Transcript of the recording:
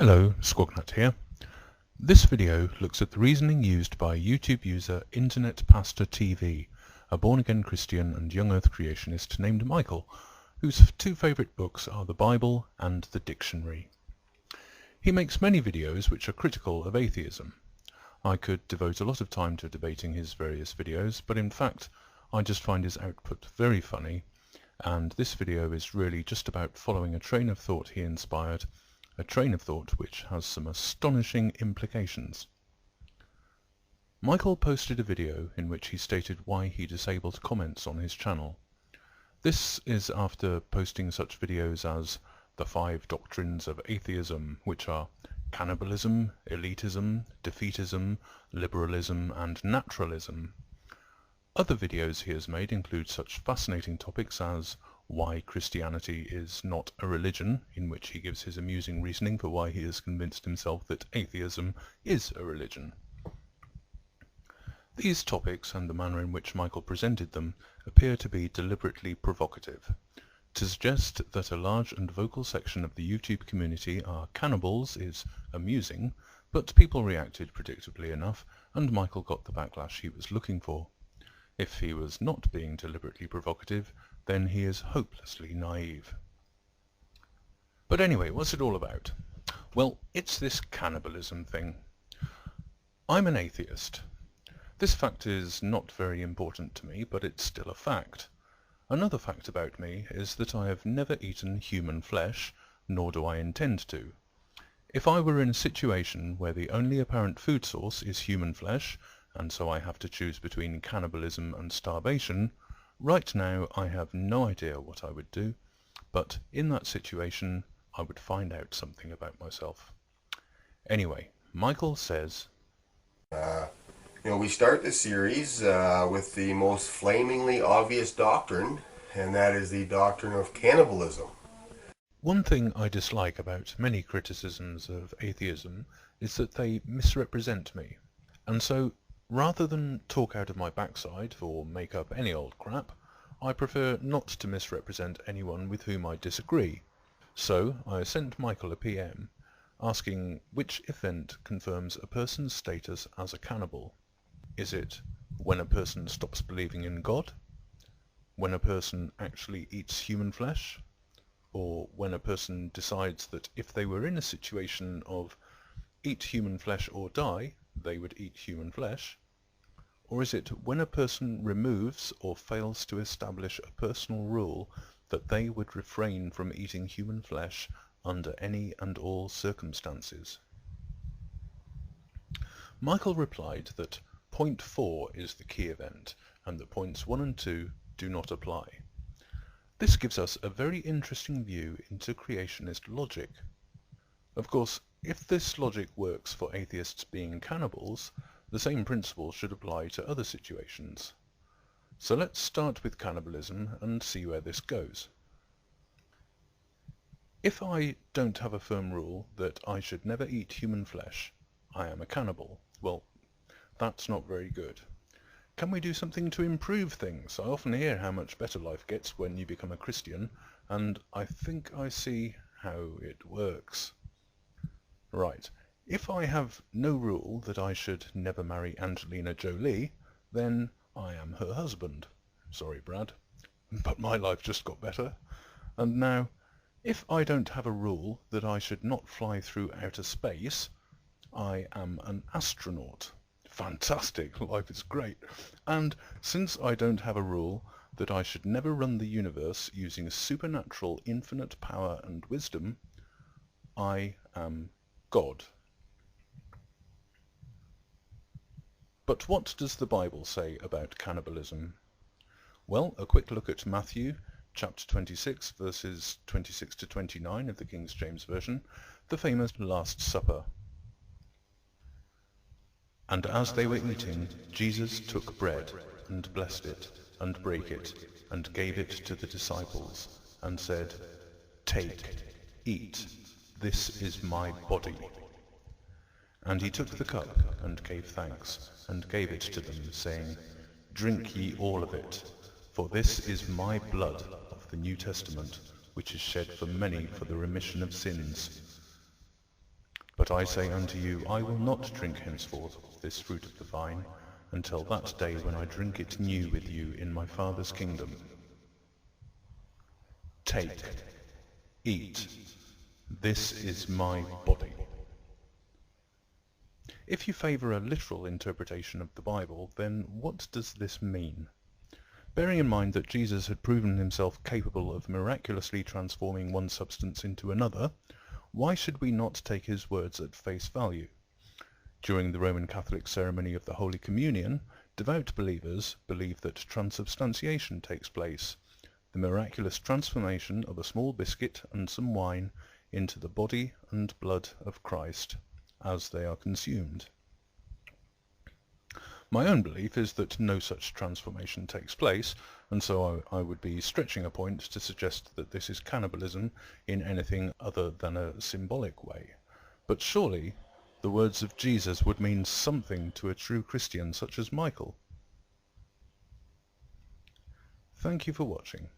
Hello, Squagnut here. This video looks at the reasoning used by YouTube user Internet Pastor TV, a born-again Christian and young earth creationist named Michael, whose two favourite books are the Bible and the dictionary. He makes many videos which are critical of atheism. I could devote a lot of time to debating his various videos, but in fact I just find his output very funny, and this video is really just about following a train of thought he inspired, a train of thought which has some astonishing implications. Michael posted a video in which he stated why he disabled comments on his channel. This is after posting such videos as the 5 doctrines of atheism, which are cannibalism, elitism, defeatism, liberalism, and naturalism. Other videos he has made include such fascinating topics as why Christianity is not a religion, in which he gives his amusing reasoning for why he has convinced himself that atheism is a religion. These topics, and the manner in which Michael presented them, appear to be deliberately provocative. To suggest that a large and vocal section of the YouTube community are cannibals is amusing, but people reacted predictably enough, and Michael got the backlash he was looking for. If he was not being deliberately provocative, then he is hopelessly naive. But anyway, what's it all about? Well, it's this cannibalism thing. I'm an atheist. This fact is not very important to me, but it's still a fact. Another fact about me is that I have never eaten human flesh, nor do I intend to. If I were in a situation where the only apparent food source is human flesh, and so I have to choose between cannibalism and starvation, right now I have no idea what I would do, but in that situation I would find out something about myself. Anyway, Michael says, we start the series with the most flamingly obvious doctrine, and that is the doctrine of cannibalism. One thing I dislike about many criticisms of atheism is that they misrepresent me, and so rather than talk out of my backside or make up any old crap, I prefer not to misrepresent anyone with whom I disagree. So I sent Michael a PM asking which event confirms a person's status as a cannibal. Is it when a person stops believing in God? When a person actually eats human flesh? Or when a person decides that if they were in a situation of eat human flesh or die, they would eat human flesh? Or is it when a person removes or fails to establish a personal rule that they would refrain from eating human flesh under any and all circumstances? Michael replied that point 4 is the key event, and that points 1 and 2 do not apply. This gives us a very interesting view into creationist logic. Of course, if this logic works for atheists being cannibals, the same principle should apply to other situations. So let's start with cannibalism and see where this goes. If I don't have a firm rule that I should never eat human flesh, I am a cannibal. Well, that's not very good. Can we do something to improve things? I often hear how much better life gets when you become a Christian, and I think I see how it works. Right. If I have no rule that I should never marry Angelina Jolie, then I am her husband. Sorry, Brad, but my life just got better. And now, if I don't have a rule that I should not fly through outer space, I am an astronaut. Fantastic, life is great. And since I don't have a rule that I should never run the universe using supernatural infinite power and wisdom, I am God. But what does the Bible say about cannibalism? Well, a quick look at Matthew chapter 26, verses 26 to 29 of the King James Version, the famous Last Supper. And as they were eating, Jesus took bread, and blessed it, and brake it, and gave it to the disciples, and said, Take, eat, this is my body. And he took the cup, and gave thanks, and gave it to them, saying, Drink ye all of it, for this is my blood of the New Testament, which is shed for many for the remission of sins. But I say unto you, I will not drink henceforth of this fruit of the vine, until that day when I drink it new with you in my Father's kingdom. Take, eat, this is my body. If you favour a literal interpretation of the Bible, then what does this mean? Bearing in mind that Jesus had proven himself capable of miraculously transforming one substance into another, why should we not take his words at face value? During the Roman Catholic ceremony of the Holy Communion, devout believers believe that transubstantiation takes place, the miraculous transformation of a small biscuit and some wine into the body and blood of Christ as they are consumed. My own belief is that no such transformation takes place, and so I would be stretching a point to suggest that this is cannibalism in anything other than a symbolic way. But surely the words of Jesus would mean something to a true Christian such as Michael. Thank you for watching.